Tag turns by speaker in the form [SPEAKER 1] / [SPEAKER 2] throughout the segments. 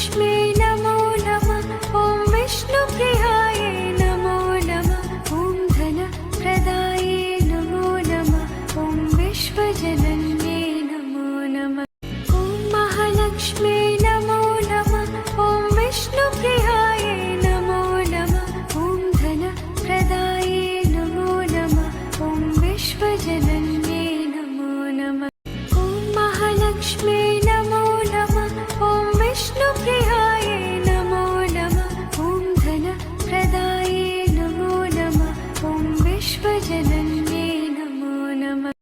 [SPEAKER 1] महालक्ष्मी नमो नमः। ॐ विष्णुप्रियाय नमो नमः। ॐ धनप्रदाये नमो नमः। ॐ विश्वजनन्ये नमो नमः। ॐ महालक्ष्मी नमो नमः। ॐ विष्णुप्रियाय नमो नमः। ॐ धनप्रदाये नमो नमः। ॐ विश्वजनन्ये नमो नमः। ॐ महालक्ष्मी नमो नमः। ॐ विष्णुप्रियाय नमो नमः। ॐ धनप्रदाये नमो नमः। ॐ विश्वजनन्ये नमो नमः।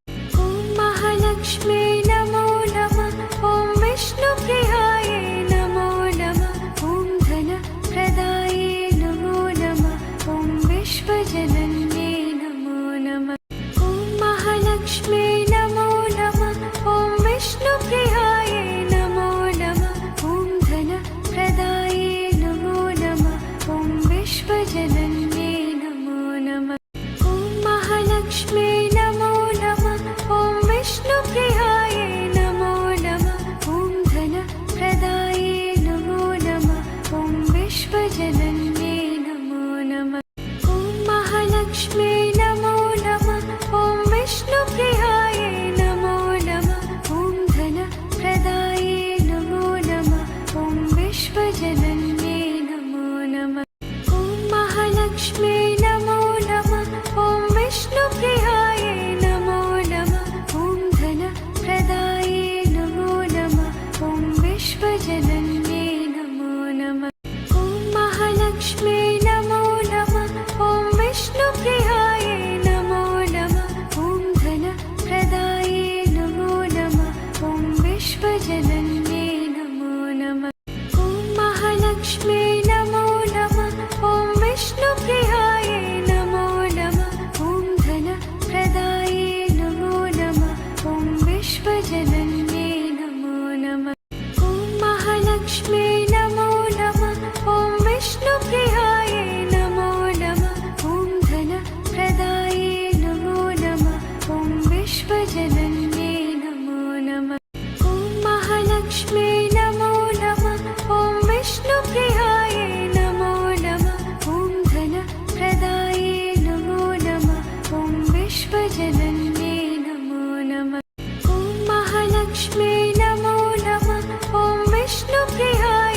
[SPEAKER 1] ॐ महालक्ष्मी नमो नमः। ॐ विष्णुप्रियाय नमो नमः। ॐ धनप्रदाये नमो नमः। ॐ विश्वजनन्ये नमो नमः। ॐ महालक्ष्मी नमो नमः। ॐ विष्णुप्रियाय नमो नमः। ॐ धनप्रदाये नमो नमः। ॐ विश्वजनन्ये नमो नमः। ॐ महालक्ष्मी नमो नमः। ॐ विष्णुप्रियाय नमो नमः। ॐ धनप्रदाये नमो नमः। ॐ विश्वजनन्ये नमो नमः। ॐ महालक्ष्मी नमो नमः। ॐ विष्णुप्रियाय नमो नमः। ॐ धनप्रदाये नमो नमः। ॐ विश्वजनन्ये नमो नमः। ॐ महालक्ष्मी नमो नमः। ॐ विष्णुप्रियाय नमो नमः। ॐ धनप्रदाये नमो नमः। ॐ विश्वजनन्ये नमो नमः। ॐ महालक्ष्मी नमो नमः। ॐ विष्णुप्रियाय नमो नमः। ॐ धनप्रदाये नमो नमः। ॐ विश्वजनन्ये नमो नमः। ॐ महालक्ष्मी नमो नमः। ॐ विष्णुप्रियाय नमो नमः। ॐ धनप्रदाये नमो नमः। ॐ विश्वजनन्ये नमो नमः। ॐ महालक्ष्मी नमो नमः। ॐ विष्णुप्रियाय नमो नमः। ॐ धनप्रदाये नमो नमः। ॐ विश्वजनन्ये नमो नमः। ॐ महालक्ष्मी नमो नमः। ॐ विष्णुप्रियाय नमो नमः। ॐ धनप्रदाये नमो नमः। ॐ विश्वजनन्ये नमो नमः। ॐ महालक्ष्मी नमो नमः। ॐ विष्णुप्रियाय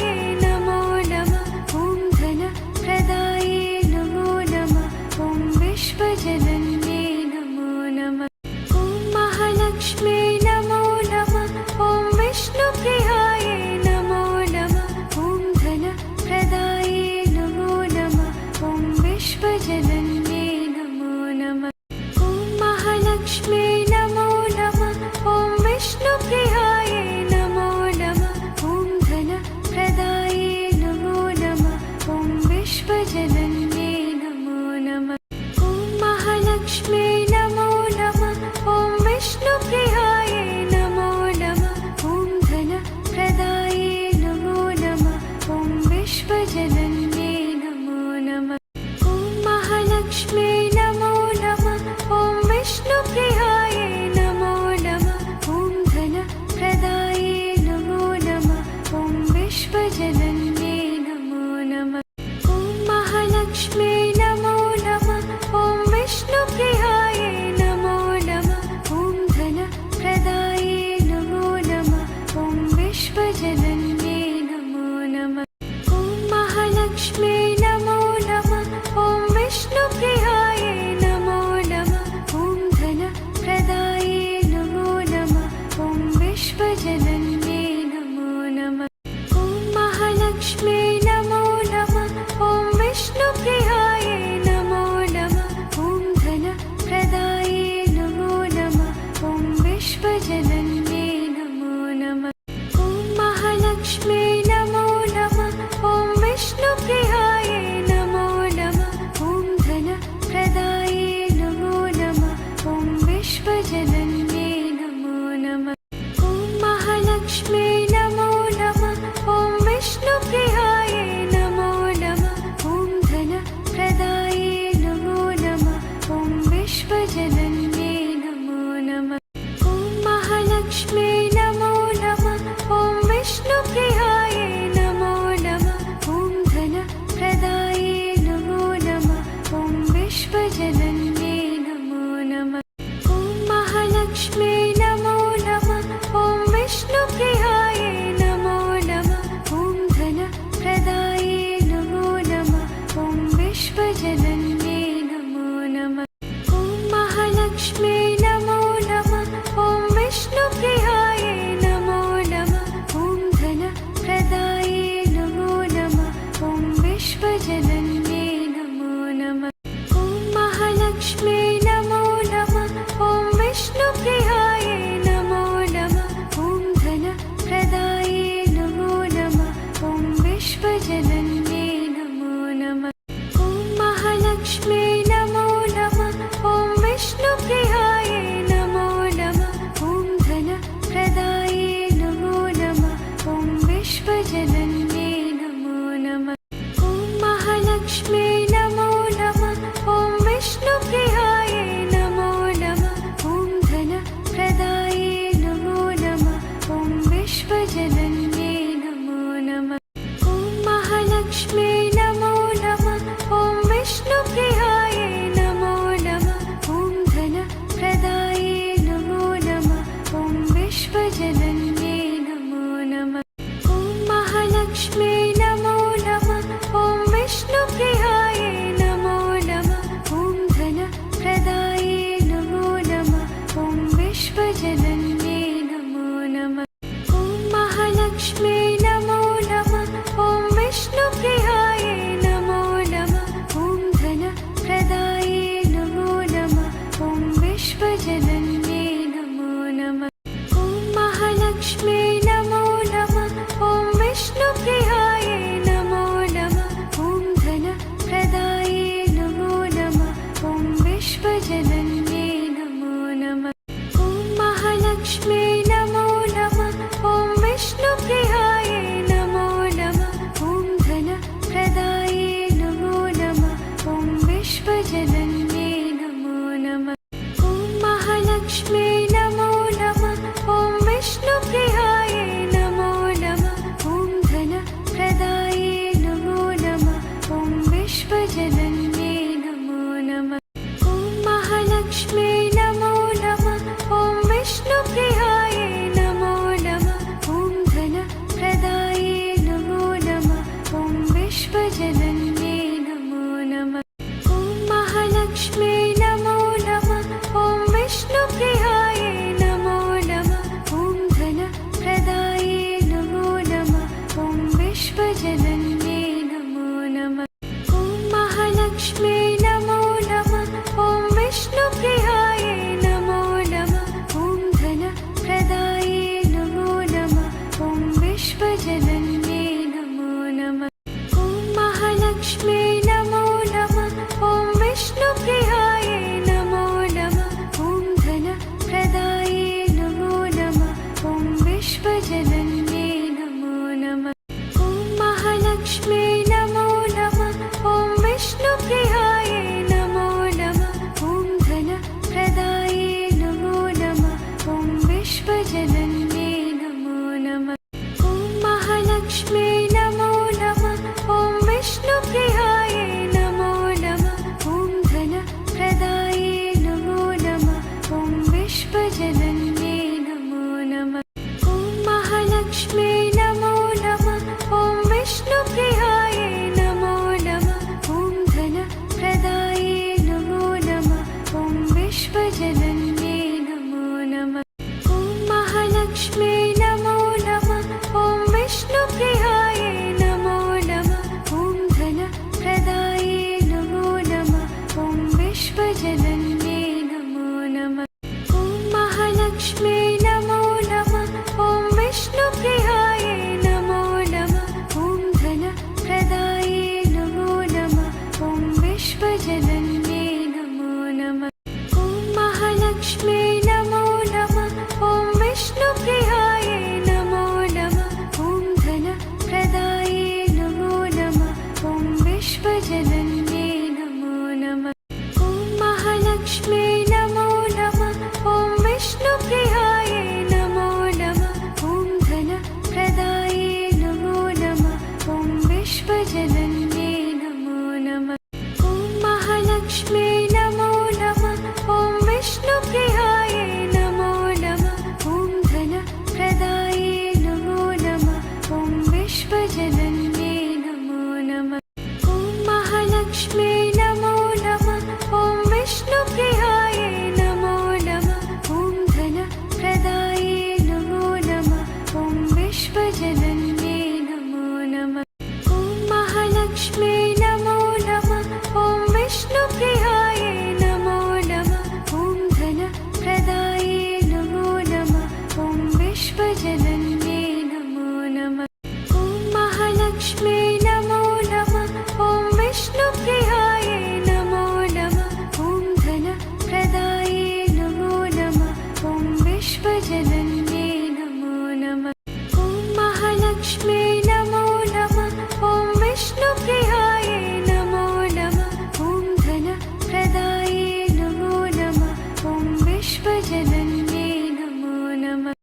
[SPEAKER 1] महालक्ष्मी नमो नमः। ॐ विष्णुप्रियाय नमो नमः। ॐ धनप्रदाये नमो नमः। ॐ विश्वजनन्ये नमो नमः। ॐ महालक्ष्मी नमो नमः। ॐ विष्णुप्रियाय नमो नमः। ॐ धनप्रदाये नमो नमः। ॐ विश्वजनन्ये नमो नमः।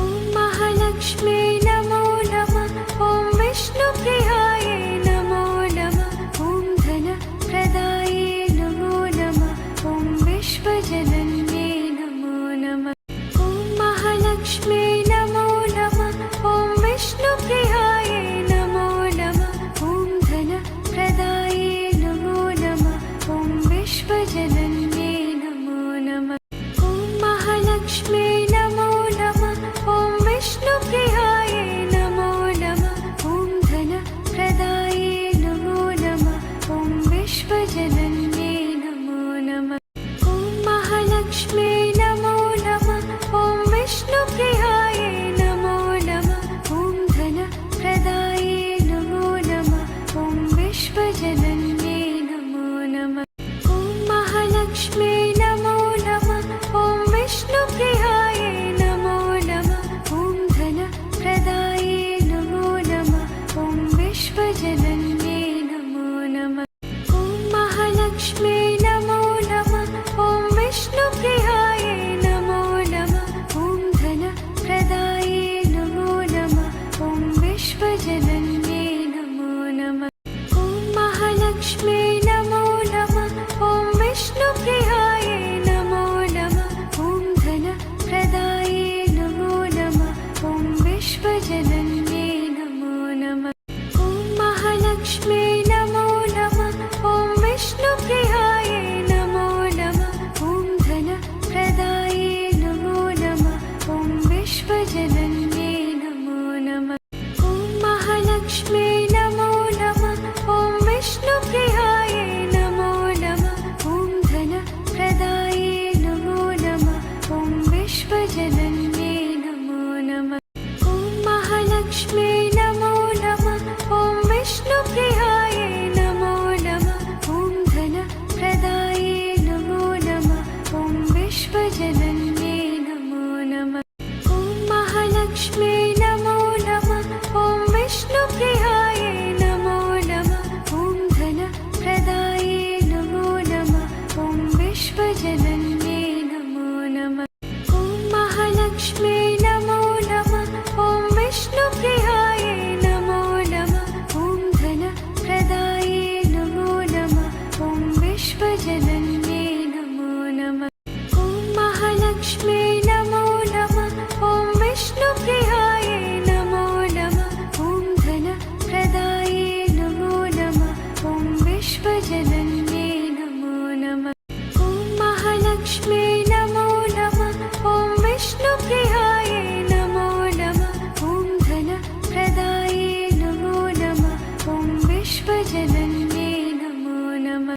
[SPEAKER 1] ॐ महालक्ष्मी नमो नमः। ॐ विष्णुप्रियाय नमो नमः। ॐ धनप्रदाये नमो नमः। ॐ विश्वजनन्ये नमो नमः। ॐ महालक्ष्मी नमो नमः। ॐ विष्णुप्रियाय नमो नमः। ॐ धनप्रदाये नमो नमः। ॐ विश्वजनन्ये नमो नमः। ॐ महालक्ष्मी नमो नमः। ॐ विष्णुप्रियाय नमो नमः। ॐ धनप्रदाये नमो नमः। ॐ विश्वजनन्ये नमो नमः। ॐ महालक्ष्मी नमो नमः। ॐ विष्णुप्रियाय नमो नमः। ॐ धनप्रदाये नमो नमः। ॐ विश्वजनन्ये नमो नमः। ॐ महालक्ष्मी नमो नमः। ॐ विष्णुप्रियाय नमो नमः। ॐ धनप्रदाये नमो नमः। ॐ विश्वजनन्ये नमो नमः। ॐ महालक्ष्मी नमो नमः। ॐ विष्णुप्रियाय नमो नमः। ॐ धनप्रदाये नमो नमः। ॐ विश्वजनन्ये नमो नमः। ॐ महालक्ष्मी नमो नमः। ॐ विष्णुप्रियाय नमो नमः। ॐ धनप्रदाये नमो नमः। ॐ विश्वजनन्ये नमो नमः। ॐ महालक्ष्मी नमो नमः। ॐ विष्णुप्रियाय नमो नमः। ॐ धनप्रदाये नमो नमः। ॐ विश्वजनन्ये नमो नमः। ॐ महालक्ष्मी नमो नमः। ॐ विष्णुप्रियाय नमो नमः। ॐ धनप्रदाये नमो नमः। ॐ विश्वजनन्ये नमो नमः। ॐ महालक्ष्मी नमो नमः। ॐ विष्णुप्रियाय नमो नमः। ॐ धनप्रदाये नमो नमः। ॐ विश्वजनन्ये नमो नमः। ॐ महालक्ष्मी नमो नमः। ॐ विष्णुप्रियाय नमो नमः। ॐ धनप्रदाये नमो नमः। ॐ विश्वजनन्ये नमो नमः। ॐ महालक्ष्मी नमो नमः। ॐ विष्णुप्रियाय नमो नमः। ॐ धनप्रदाये नमो नमः। ॐ विश्वजनन्ये नमो नमः। ॐ महालक्ष्मी नमो नमः। ॐ विष्णुप्रियाय नमो नमः। ॐ धनप्रदाये नमो नमः। ॐ विश्वजनन्ये नमो नमः। ॐ महालक्ष्मी नमो नमः। ॐ विष्णुप्रियाय नमो नमः। ॐ धनप्रदाये नमो नमः। ॐ विश्वजनन्ये नमो नमः।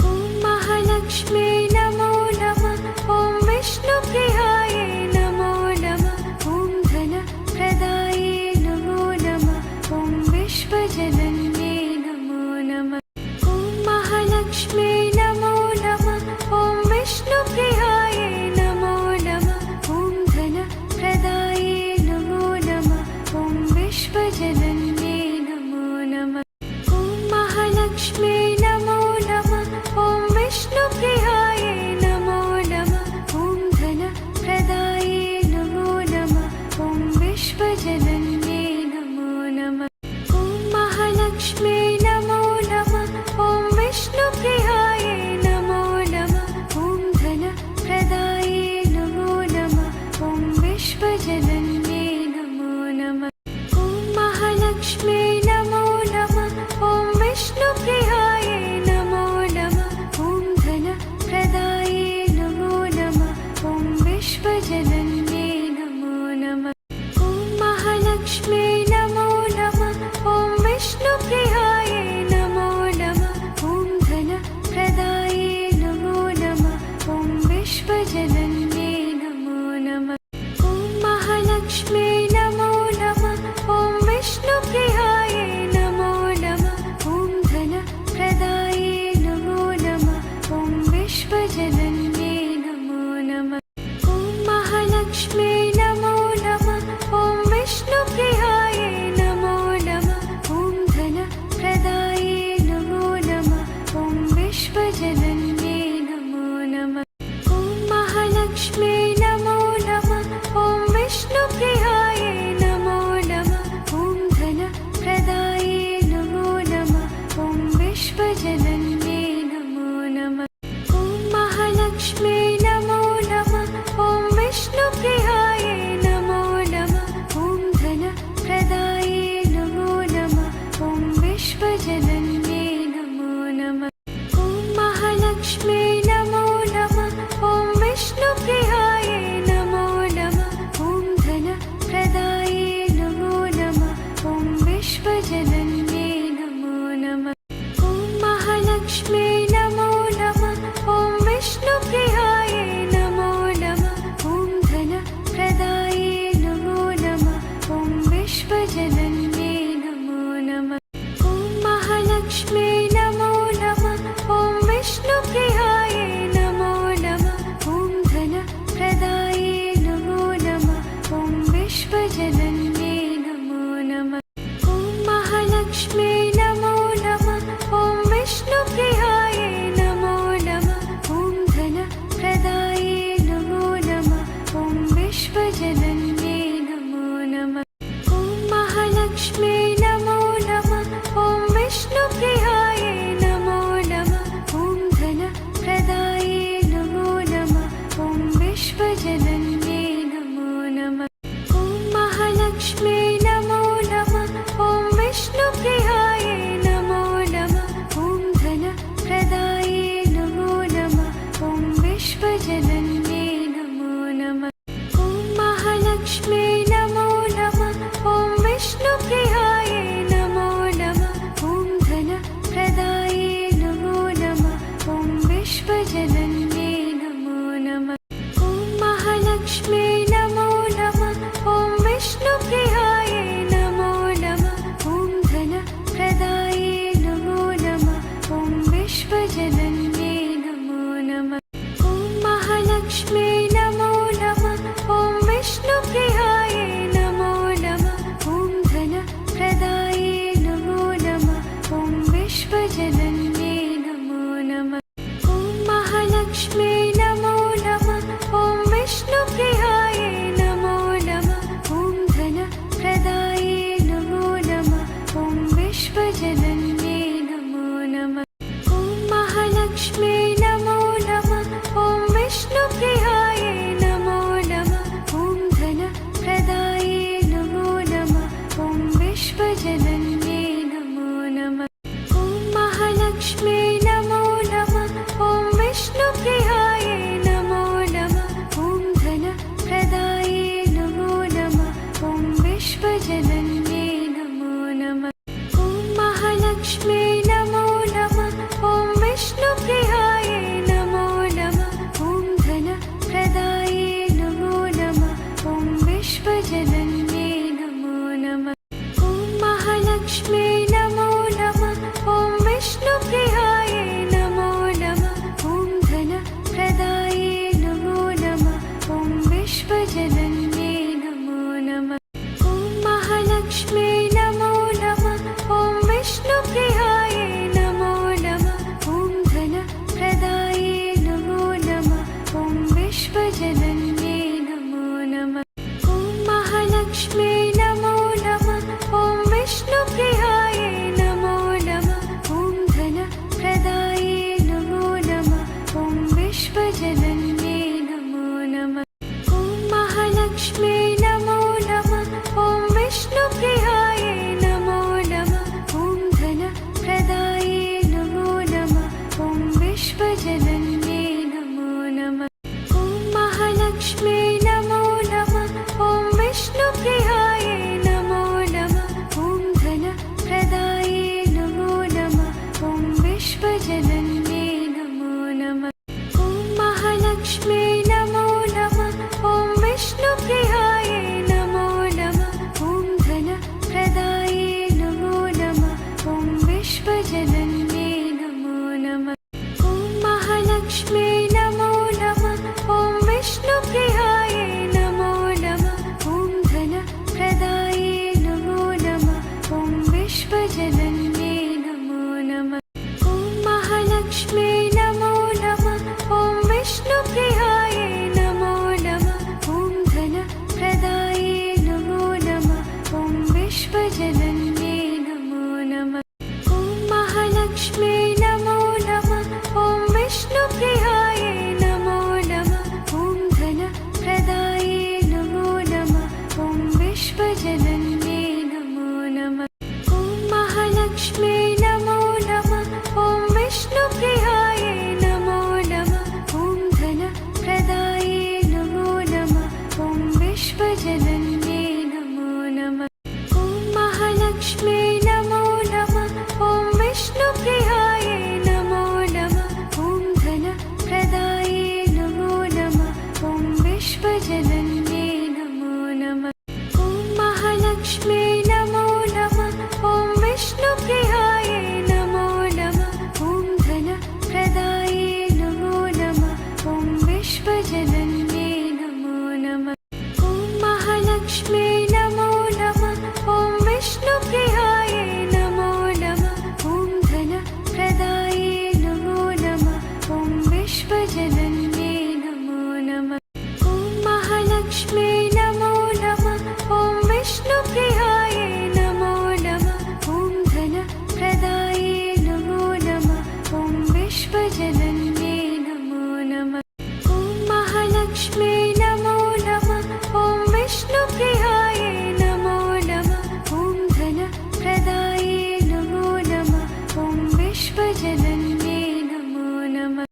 [SPEAKER 1] ॐ महालक्ष्मी नमो नमः। ॐ विष्णुप्रियाय नमो नमः। ॐ धनप्रदाये नमो नमः। ॐ विश्वजनन्ये नमो नमः। ॐ महालक्ष्मी नमो नमः। ॐ विष्णुप्रियाय नमो नमः। ॐ धनप्रदाये नमो नमः। ॐ विश्वजनन्ये नमो नमः। ॐ महालक्ष्मी नमो नमः। ॐ विष्णुप्रियाय नमो नमः। ॐ धनप्रदाये नमो नमः। ॐ विश्वजनन्ये नमो नमः। ॐ महालक्ष्मी नमो नमः। ॐ विष्णुप्रियाय नमो नमः। ॐ धनप्रदाये नमो नमः। ॐ विश्वजनन्ये नमो नमः। ॐ महालक्ष्मी नमो नमः। ॐ विष्णुप्रियाय नमो नमः। ॐ धनप्रदाये नमो नमः। ॐ विश्वजनन्ये नमो नमः। ॐ महालक्ष्मी नमो नमः। ॐ विष्णुप्रियाय नमो नमः। ॐ धनप्रदाये नमो नमः। ॐ विश्वजनन्ये नमो नमः। ॐ महालक्ष्मी नमो नमः। ॐ विष्णुप्रियाय महालक्ष्मी नमो नमः ॐ विष्णुप्रियाय नमो नमः ॐ धनप्रदाये नमो नमः ॐ विश्वजनन्ये नमो नमः ॐ महालक्ष्मी नमो नमः ॐ विष्णुप्रियाय नमो नमः ॐ धनप्रदाये नमो नमः ॐ विश्वजनन्ये नमो नमः ॐ महालक्ष्मी नमो नमः ॐ विष्णुप्रियाय नमो नमः ॐ धनप्रदाये नमो नमः ॐ विश्वजनन्ये नमो नमः ॐ महालक्ष्मी नमो नमः ॐ विष्णुप्रियाय नमो नमः ॐ धनप्रदाये नमो नमः ॐ विश्वजनन्ये नमो नमः ॐ महालक्ष्मी नमो नमः ॐ विष्णुप्रियाय नमो नमः ॐ धनप्रदाये नमो नमः ॐ विश्वजनन्ये नमो नमः ॐ महालक्ष्मी नमो नमः ॐ विष्णुप्रियाय नमो नमः ॐ धनप्रदाये नमो नमः ॐ विश्वजनन्ये नमो नमः ॐ महालक्ष्मी नमो नमः ॐ विष्णुप्रियाय नमो नमः ॐ धनप्रदाये नमो नमः ॐ विश्वजनन्ये नमो नमः ॐ महालक्ष्मी नमो नमः ॐ विष्णुप्रियाय नमो नमः ॐ धनप्रदाये नमो नमः ॐ विश्वजनन्ये नमो नमः ॐ महालक्ष्मी नमो नमः ॐ विष्णुप्रियाय नमो नमः ॐ धनप्रदाये नमो नमः ॐ विश्वजनन्ये नमो नमः ॐ महालक्ष्मी नमो नमः ॐ विष्णुप्रियाय नमो नमः ॐ धनप्रदाये नमो नमः ॐ विश्वजनन्ये नमो नमः ॐ महालक्ष्मी नमो नमः ॐ विष्णुप्रियाय नमो नमः ॐ धनप्रदाये नमो नमः ॐ विश्वजनन्ये नमो नमः ॐ महालक्ष्मी नमो नमः ॐ विष्णुप्रियाय नमो नमः ॐ धनप्रदाये नमो नमः ॐ विश्वजनन्ये नमो नमः ॐ महालक्ष्मी नमो नमः ॐ विष्णुप्रियाय नमो नमः ॐ धनप्रदाये नमो नमः ॐ विश्वजनन्ये नमो नमः ॐ महालक्ष्मी नमो नमः ॐ विष्णुप्रियाय नमो नमः ॐ धनप्रदाये नमो नमः ॐ विश्वजनन्ये नमो नमः ॐ महालक्ष्मी नमो नमः ॐ विष्णुप्रियाय नमो नमः ॐ धनप्रदाये नमो नमः ॐ विश्वजनन्ये नमो नमः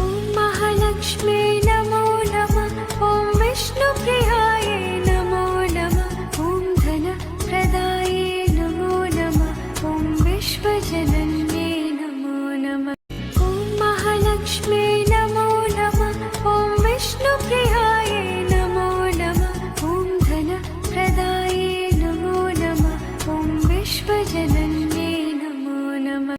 [SPEAKER 1] ॐ महालक्ष्मी नमो नमः ॐ विष्णुप्रियाय नमो नमः ॐ धनप्रदाये नमो नमः ॐ विश्वजनन्ये नमो नमः ॐ महालक्ष्मी नमो नमः ॐ विष्णुप्रियाय नमो नमः ॐ धनप्रदाये नमो नमः ॐ विश्वजनन्ये नमो नमः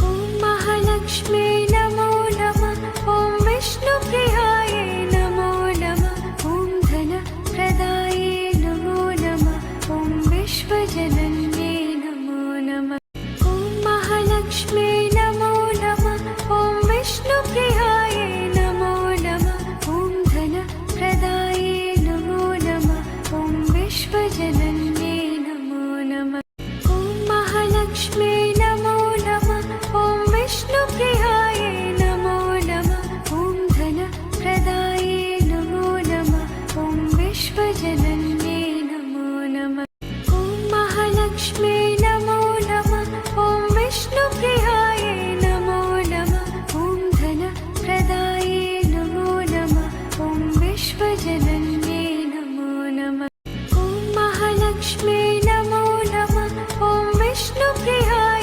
[SPEAKER 1] ॐ महालक्ष्मी नमो नमः ॐ विष्णुप्रियाय नमो नमः ॐ धनप्रदाये नमो नमः ॐ विश्वजनन्ये नमो नमः ॐ महालक्ष्मी नमो नमः ॐ विष्णुप्रियाय नमो नमः ॐ धनप्रदाये नमो नमः ॐ विश्वजनन्ये नमो नमः ॐ महालक्ष्मी नमो नमः ॐ विष्णुप्रियाय नमो नमः ॐ धनप्रदाये नमो नमः ॐ विश्वजनन्ये नमो नमः ॐ महालक्ष्मी नमो नमः ॐ विष्णुप्रियाय नमो नमः ॐ धनप्रदाये नमो नमः ॐ विश्वजनन्ये नमो नमः ॐ महालक्ष्मी नमो नमः ॐ विष्णुप्रियाय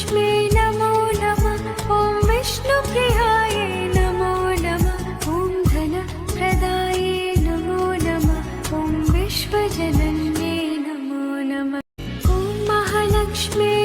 [SPEAKER 1] महालक्ष्मी नमो नमः ॐ विष्णुप्रियायै नमो नमः ॐ धनप्रदायै नमो नमः ॐ विश्वजनन्यै नमो नमः ॐ महालक्ष्मी